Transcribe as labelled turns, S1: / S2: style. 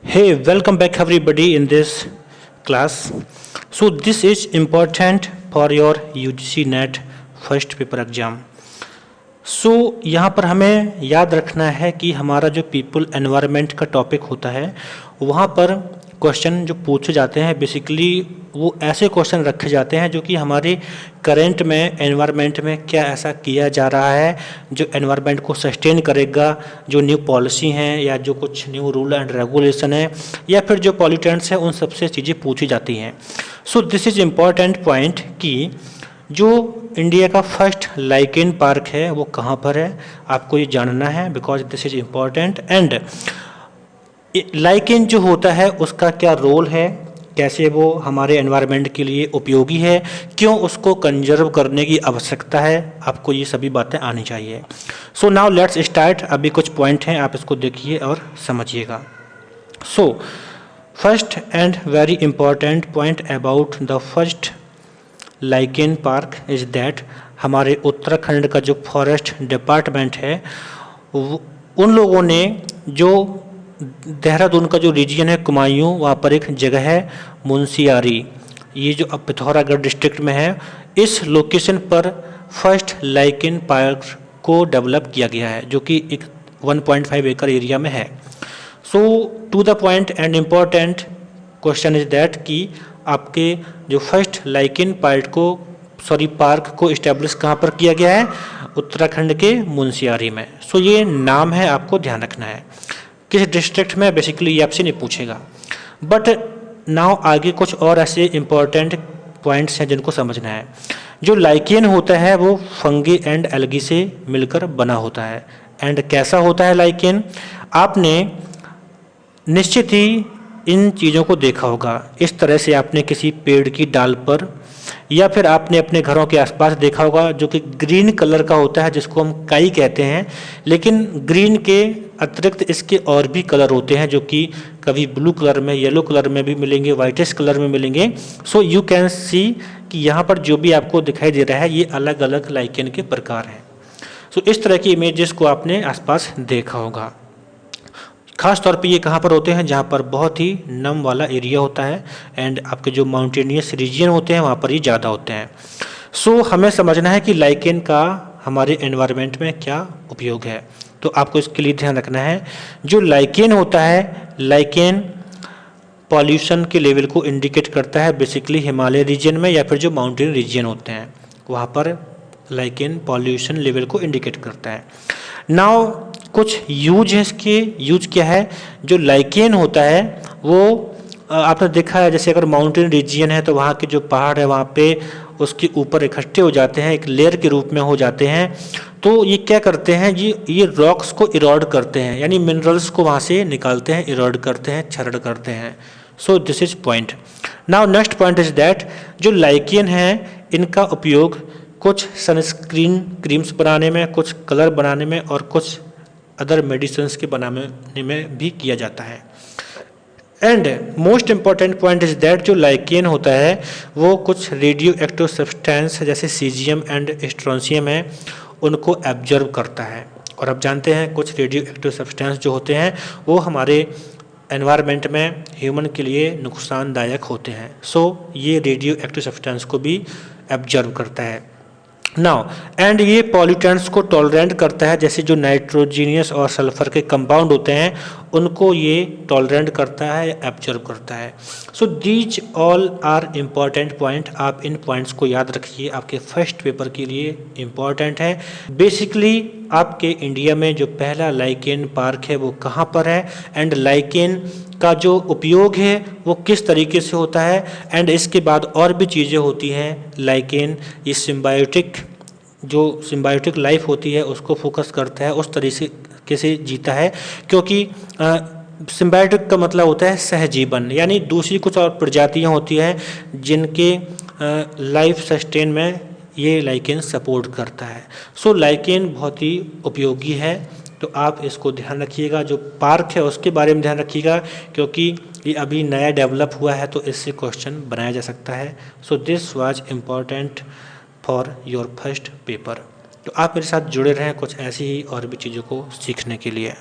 S1: Hey, welcome back everybody in this class. So this is important for your UGC NET first paper exam. So यहाँ पर हमें याद रखना है कि हमारा जो पीपल एनवायरनमेंट का टॉपिक होता है वहाँ पर क्वेश्चन जो पूछे जाते हैं बेसिकली वो ऐसे क्वेश्चन रखे जाते हैं जो कि हमारे करंट में एनवायरनमेंट में क्या ऐसा किया जा रहा है जो एनवायरनमेंट को सस्टेन करेगा, जो न्यू पॉलिसी हैं या जो कुछ न्यू रूल एंड रेगुलेशन है या फिर जो पॉल्यूटेंट्स हैं उन सबसे चीज़ें पूछी जाती हैं. So this is important point कि जो इंडिया का फर्स्ट लाइकेन पार्क है वो कहाँ पर है, आपको ये जानना है because this is important. And lichen जो होता है उसका क्या रोल है, कैसे वो हमारे एनवायरनमेंट के लिए उपयोगी है, क्यों उसको कंजर्व करने की आवश्यकता है, आपको ये सभी बातें आनी चाहिए. So now let's start. अभी कुछ पॉइंट हैं, आप इसको देखिए और समझिएगा. So first and very important point about the first lichen park is that हमारे उत्तराखंड का जो फॉरेस्ट डिपार्टमेंट है उन लोगों ने जो देहरादून का जो रीजन है कुमायूं, वहाँ पर एक जगह है मुंशियारी, ये जो अब पिथौरागढ़ डिस्ट्रिक्ट में है, इस लोकेशन पर फर्स्ट लाइकेन पार्क को डेवलप किया गया है जो कि एक 1.5 एकड़ एरिया में है. So to the point and important question is that कि आपके जो फर्स्ट लाइकेन पार्क को इस्टेब्लिश कहाँ पर किया गया है, उत्तराखंड के मुंशियारी में. सो ये नाम है, आपको ध्यान रखना है किस डिस्ट्रिक्ट में, बेसिकली ये आपसे नहीं पूछेगा. बट नाउ आगे कुछ और ऐसे इम्पॉर्टेंट पॉइंट्स हैं जिनको समझना है. जो लाइकेन होता है वो फंगी एंड एल्गी से मिलकर बना होता है. एंड कैसा होता है लाइकेन, आपने निश्चित ही इन चीज़ों को देखा होगा. इस तरह से आपने किसी पेड़ की डाल पर या फिर आपने अपने घरों के आसपास देखा होगा जो कि ग्रीन कलर का होता है जिसको हम काई कहते हैं, लेकिन ग्रीन के अतिरिक्त इसके और भी कलर होते हैं जो कि कभी ब्लू कलर में, येलो कलर में भी मिलेंगे, वाइटिश कलर में मिलेंगे. सो यू कैन सी कि यहाँ पर जो भी आपको दिखाई दे रहा है ये अलग अलग लाइकेन के प्रकार हैं. सो इस तरह की इमेजेस को आपने आसपास देखा होगा. खास तौर पे ये कहाँ पर होते हैं, जहाँ पर बहुत ही नम वाला एरिया होता है एंड आपके जो माउंटेनियस रीजन होते हैं वहाँ पर ही ज़्यादा होते हैं. सो हमें समझना है कि लाइकेन का हमारे एनवायरनमेंट में क्या उपयोग है, तो आपको इसके लिए ध्यान रखना है. जो लाइकेन होता है, लाइकेन पॉल्यूशन के लेवल को इंडिकेट करता है बेसिकली हिमालय रीजन में या फिर जो माउंटेन रीजन होते हैं वहाँ पर लाइकेन पॉल्यूशन लेवल को इंडिकेट करता है. नाउ कुछ यूज है, इसके यूज क्या है. जो लाइकेन होता है वो आपने देखा है जैसे अगर माउंटेन रीजन है तो वहाँ के जो पहाड़ है वहाँ पे उसके ऊपर इकट्ठे हो जाते हैं, एक लेयर के रूप में हो जाते हैं. तो ये क्या करते हैं, ये रॉक्स को इरोड करते हैं, यानी मिनरल्स को वहाँ से निकालते हैं, इरोड करते हैं, क्षरण करते हैं. So this is point. Now next point is that जो लाइकेन है इनका उपयोग कुछ सनस्क्रीन क्रीम्स बनाने में, कुछ कलर बनाने में और कुछ अदर मेडिसिन्स के बनाने में भी किया जाता है. And most important point is that जो लाइकेन होता है वो कुछ रेडियो एक्टिव सब्सटेंस जैसे सीजियम एंड स्ट्रोंशियम है उनको एब्जर्व करता है. और आप जानते हैं कुछ रेडियो एक्टिव सब्सटेंस जो होते हैं वो हमारे एनवायरनमेंट में ह्यूमन के लिए नुकसानदायक होते हैं. सो ये रेडियो एक्टिव सब्सटेंस को भी एब्जर्व करता है. नाउ एंड ये पॉल्यूटेंट्स को टॉलरेंट करता है, जैसे जो नाइट्रोजीनियस और सल्फर के कंपाउंड होते हैं उनको ये टॉलरेंट करता है या एब्जर्व करता है. So these all are important point. आप इन पॉइंट्स को याद रखिए, आपके फर्स्ट पेपर के लिए इम्पॉर्टेंट है. बेसिकली आपके इंडिया में जो पहला लाइकेन पार्क है वो कहाँ पर है एंड लाइकेन का जो उपयोग है वो किस तरीके से होता है. एंड इसके बाद और भी चीज़ें होती हैं. लाइकेन ये सिम्बायोटिक लाइफ होती है उसको फोकस करता है, उस तरीके से जीता है, क्योंकि सिम्बायोटिक का मतलब होता है सहजीवन, यानी दूसरी कुछ और प्रजातियां होती हैं जिनके लाइफ सस्टेन में ये लाइकेन सपोर्ट करता है. सो लाइकेन बहुत ही उपयोगी है, तो आप इसको ध्यान रखिएगा. जो पार्क है उसके बारे में ध्यान रखिएगा क्योंकि ये अभी नया डेवलप हुआ है तो इससे क्वेश्चन बनाया जा सकता है. So this was important for your first paper. तो आप मेरे साथ जुड़े रहें कुछ ऐसी ही और भी चीज़ों को सीखने के लिए.